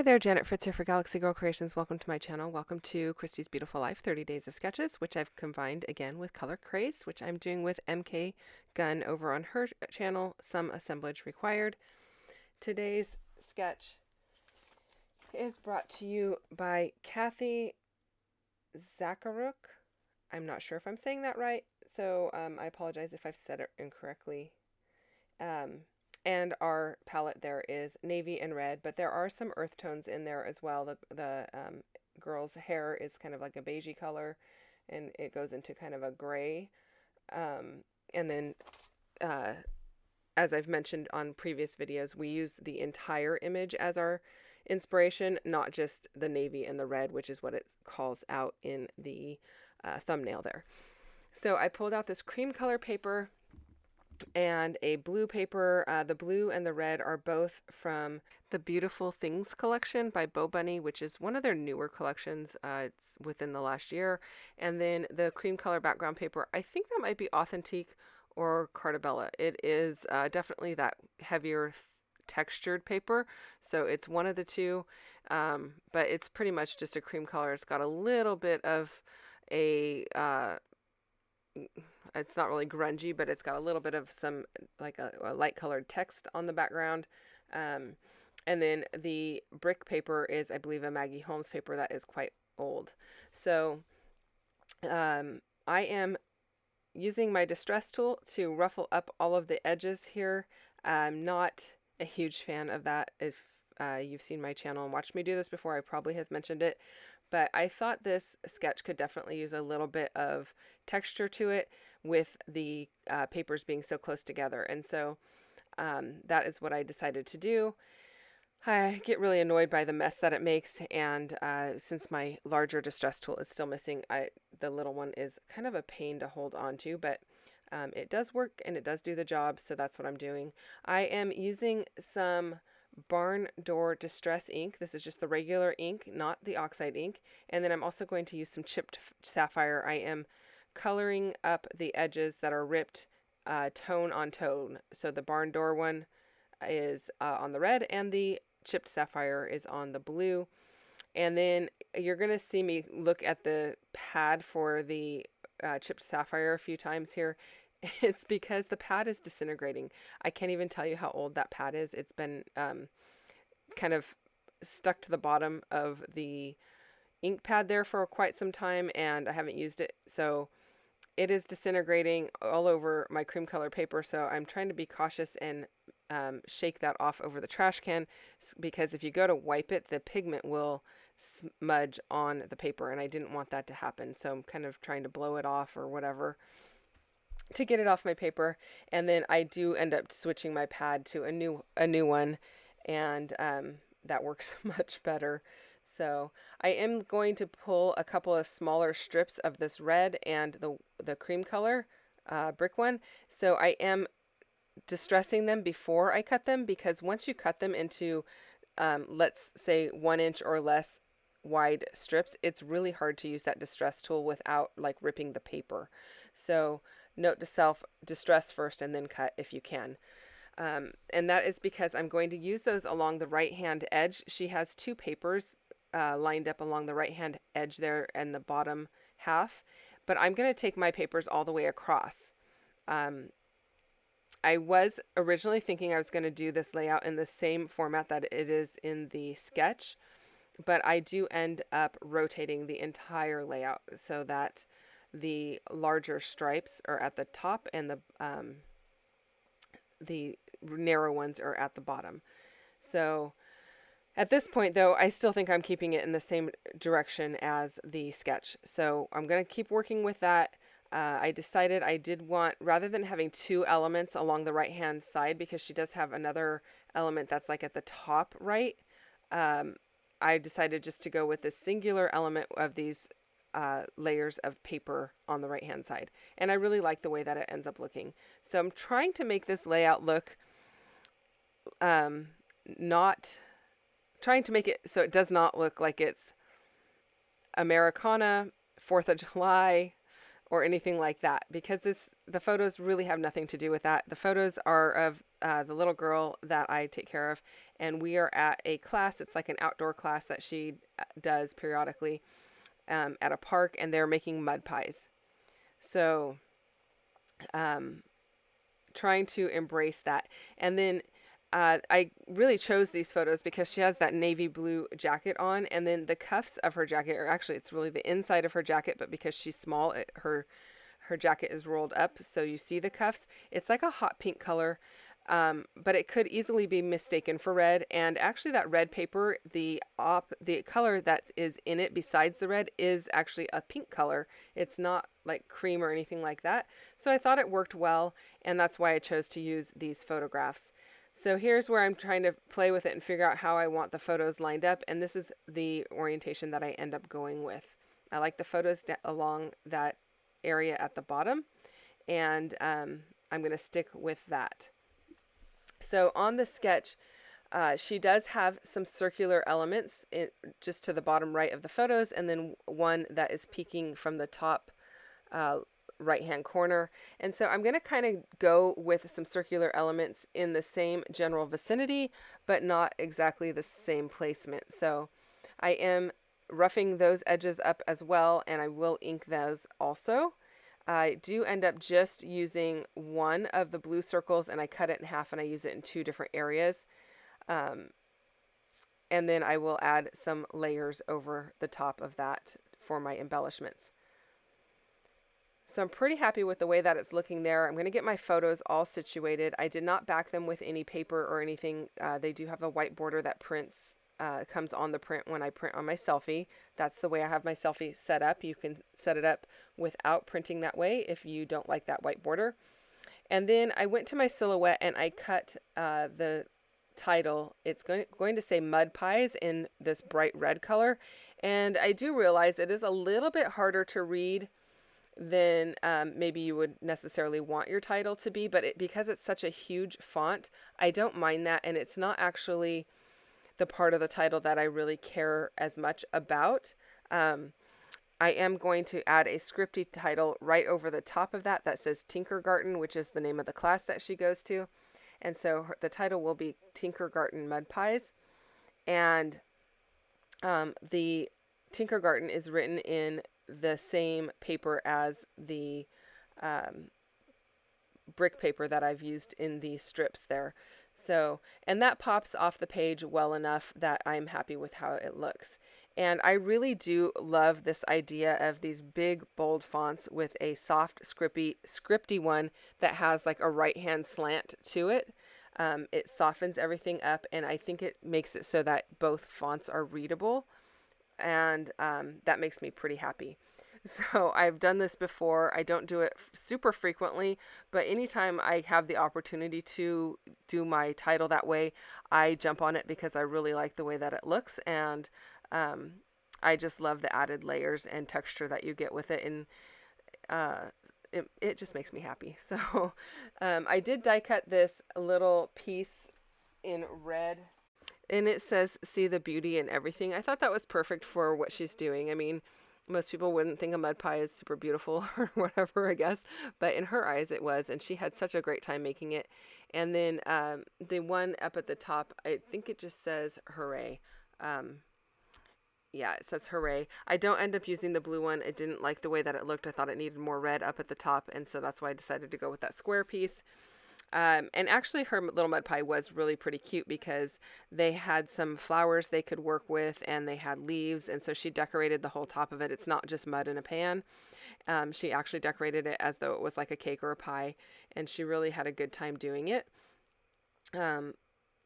Hi there, Janet Fritz here for Galaxy Girl Creations. Welcome to my channel. Welcome to Christy's Beautiful Life 30 Days of Sketches, which I've combined again with Color Craze, which I'm doing with MK Gunn over on her channel, Some Assemblage Required. Today's sketch is brought to you by Kathy Zacharuk. I'm not sure if I'm saying that right, so I apologize if I've said it incorrectly. And our palette there is navy and red, but there are some earth tones in there as well. The girl's hair is kind of like a beigey color, and it goes into kind of a gray. And then, as I've mentioned on previous videos, we use the entire image as our inspiration, not just the navy and the red, which is what it calls out in the thumbnail there. So I pulled out this cream color paper and a blue paper. The blue and the red are both from the Beautiful Things collection by Bo Bunny, which is one of their newer collections. It's within the last year. And then the cream color background paper, I think that might be Authentique or Cartabella. It is definitely that heavier textured paper, so it's one of the two, but it's pretty much just a cream color. It's got a little bit of a it's not really grungy, but it's got a little bit of some like a light colored text on the background. And then the brick paper is, I believe, a Maggie Holmes paper that is quite old. So I am using my distress tool to ruffle up all of the edges here. I'm not a huge fan of that. If you've seen my channel and watched me do this before, I probably have mentioned it. But I thought this sketch could definitely use a little bit of texture to it with the papers being so close together. And so that is what I decided to do. I get really annoyed by the mess that it makes, and since my larger distress tool is still missing, the little one is kind of a pain to hold on to, but it does work and it does do the job, so that's what I'm doing. I am using some Barn Door Distress ink. This is just the regular ink, not the oxide ink. And then I'm also going to use some chipped sapphire. I am coloring up the edges that are ripped tone on tone. So the Barn Door one is on the red, and the chipped sapphire is on the blue. And then you're going to see me look at the pad for the chipped sapphire a few times here. It's because the pad is disintegrating. I can't even tell you how old that pad is. It's been kind of stuck to the bottom of the ink pad there for quite some time, and I haven't used it. So it is disintegrating all over my cream color paper. So I'm trying to be cautious and shake that off over the trash can, because if you go to wipe it, the pigment will smudge on the paper, and I didn't want that to happen. So I'm kind of trying to blow it off or whatever to get it off my paper. And then I do end up switching my pad to a new one, and that works much better. So I am going to pull a couple of smaller strips of this red and the cream color brick one. So I am distressing them before I cut them, because once you cut them into let's say 1 inch or less wide strips, it's really hard to use that distress tool without like ripping the paper. So note to self, distress first and then cut if you can. And that is because I'm going to use those along the right hand edge. She has two papers lined up along the right hand edge there and the bottom half, but I'm going to take my papers all the way across. I was originally thinking I was going to do this layout in the same format that it is in the sketch, but I do end up rotating the entire layout so that the larger stripes are at the top and the narrow ones are at the bottom. So at this point, though, I still think I'm keeping it in the same direction as the sketch. So I'm going to keep working with that. I decided I did want, rather than having two elements along the right-hand side, because she does have another element that's like at the top right, I decided just to go with this singular element of these layers of paper on the right hand side, and I really like the way that it ends up looking. So I'm trying to make this layout look not trying to make it so it does not look like it's Americana, 4th of July, or anything like that, because the photos really have nothing to do with that. The photos are of the little girl that I take care of, and we are at a class. It's like an outdoor class that she does periodically at a park, and they're making mud pies. So trying to embrace that. And then I really chose these photos because she has that navy blue jacket on, and then the cuffs of her jacket, or actually it's really the inside of her jacket, but because she's small, her jacket is rolled up, so you see the cuffs. It's like a hot pink color, but it could easily be mistaken for red. And actually, that red paper, the color that is in it besides the red is actually a pink color. It's not like cream or anything like that. So I thought it worked well, and that's why I chose to use these photographs. So here's where I'm trying to play with it and figure out how I want the photos lined up. And this is the orientation that I end up going with. I like the photos along that area at the bottom, and I'm going to stick with that. So on the sketch, she does have some circular elements just to the bottom right of the photos, and then one that is peeking from the top right-hand corner. And so I'm going to kind of go with some circular elements in the same general vicinity, but not exactly the same placement. So I am roughing those edges up as well, and I will ink those also. I do end up just using one of the blue circles, and I cut it in half, and I use it in 2 different areas. And then I will add some layers over the top of that for my embellishments. So I'm pretty happy with the way that it's looking there. I'm going to get my photos all situated. I did not back them with any paper or anything. They do have a white border that comes on the print when I print on my selfie. That's the way I have my selfie set up. You can set it up without printing that way if you don't like that white border. And then I went to my silhouette and I cut the title. It's going to say Mud Pies in this bright red color. And I do realize it is a little bit harder to read than maybe you would necessarily want your title to be, but because it's such a huge font, I don't mind that, and it's not actually the part of the title that I really care as much about. I am going to add a scripty title right over the top of that says Tinkergarten, which is the name of the class that she goes to, and so the title will be Tinkergarten Mud Pies, and the Tinkergarten is written in the same paper as the brick paper that I've used in the strips there. So, and that pops off the page well enough that I'm happy with how it looks. And I really do love this idea of these big, bold fonts with a soft, scripty one that has like a right-hand slant to it. It softens everything up, and I think it makes it so that both fonts are readable. And that makes me pretty happy. So I've done this before. I don't do it super frequently, but anytime I have the opportunity to do my title that way, I jump on it because I really like the way that it looks, and I just love the added layers and texture that you get with it, and it just makes me happy. So I did die cut this little piece in red, and it says, "See the beauty in everything." I thought that was perfect for what she's doing. I mean, most people wouldn't think a mud pie is super beautiful or whatever, I guess, but in her eyes it was, and she had such a great time making it. And then the one up at the top, I think it just says hooray. Yeah, it says hooray. I don't end up using the blue one. I didn't like the way that it looked. I thought it needed more red up at the top, and so that's why I decided to go with that square piece. And actually her little mud pie was really pretty cute because they had some flowers they could work with, and they had leaves, and so she decorated the whole top of it. It's not just mud in a pan. She actually decorated it as though it was like a cake or a pie, and she really had a good time doing it. You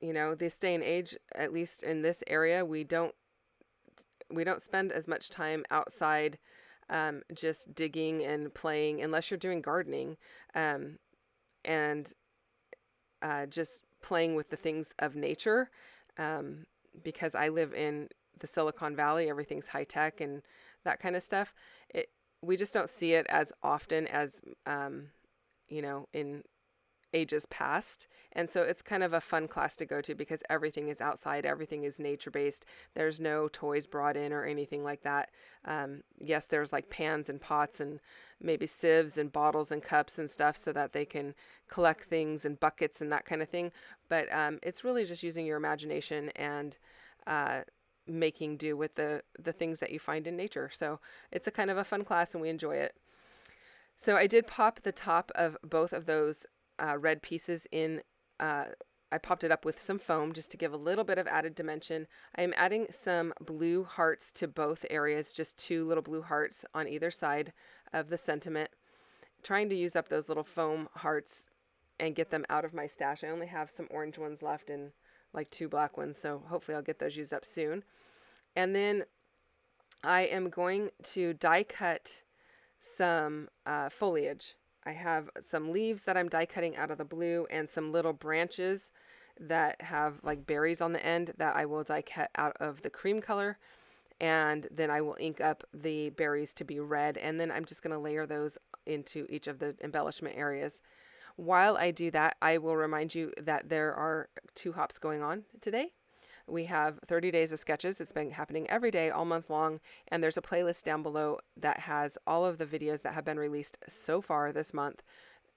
know, this day and age, at least in this area, we don't spend as much time outside just digging and playing unless you're doing gardening. And just playing with the things of nature, because I live in the Silicon Valley. Everything's high tech and that kind of stuff. We just don't see it as often as, you know, in ages past. And so it's kind of a fun class to go to because everything is outside, everything is nature based. There's no toys brought in or anything like that. Yes, there's like pans and pots and maybe sieves and bottles and cups and stuff so that they can collect things and buckets and that kind of thing. But it's really just using your imagination and making do with the things that you find in nature. So it's a kind of a fun class and we enjoy it. So I did pop the top of both of those red pieces in. I popped it up with some foam just to give a little bit of added dimension. I am adding some blue hearts to both areas, just 2 little blue hearts on either side of the sentiment. Trying to use up those little foam hearts and get them out of my stash. I only have some orange ones left and like 2 black ones, so hopefully I'll get those used up soon. And then I am going to die cut some foliage. I have some leaves that I'm die cutting out of the blue and some little branches that have like berries on the end that I will die cut out of the cream color. And then I will ink up the berries to be red. And then I'm just going to layer those into each of the embellishment areas. While I do that, I will remind you that there are 2 hops going on today. We have 30 days of sketches. It's been happening every day, all month long. And there's a playlist down below that has all of the videos that have been released so far this month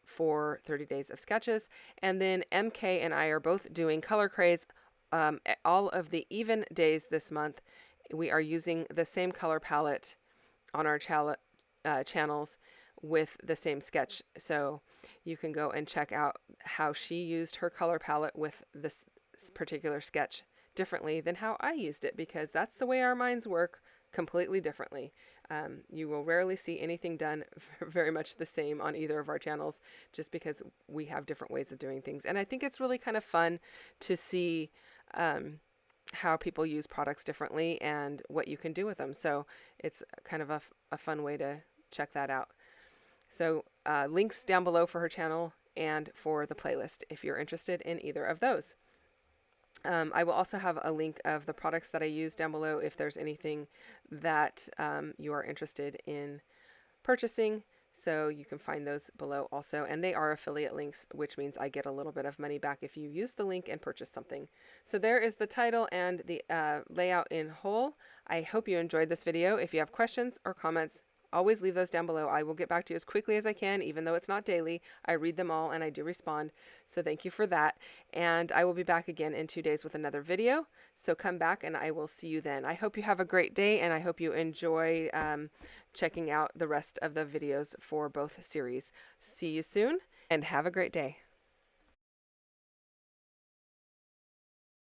for 30 days of sketches. And then MK and I are both doing Color Craze all of the even days this month. We are using the same color palette on our channels with the same sketch. So you can go and check out how she used her color palette with this particular sketch differently than how I used it, because that's the way our minds work, completely differently. You will rarely see anything done very much the same on either of our channels, just because we have different ways of doing things. And I think it's really kind of fun to see how people use products differently and what you can do with them. So it's kind of a fun way to check that out. So links down below for her channel and for the playlist if you're interested in either of those. I will also have a link of the products that I use down below if there's anything that you are interested in purchasing. So you can find those below also. And they are affiliate links, which means I get a little bit of money back if you use the link and purchase something. So there is the title and the layout in whole. I hope you enjoyed this video. If you have questions or comments, always leave those down below. I will get back to you as quickly as I can, even though it's not daily. I read them all and I do respond. So thank you for that. And I will be back again in 2 days with another video. So come back and I will see you then. I hope you have a great day and I hope you enjoy checking out the rest of the videos for both series. See you soon and have a great day.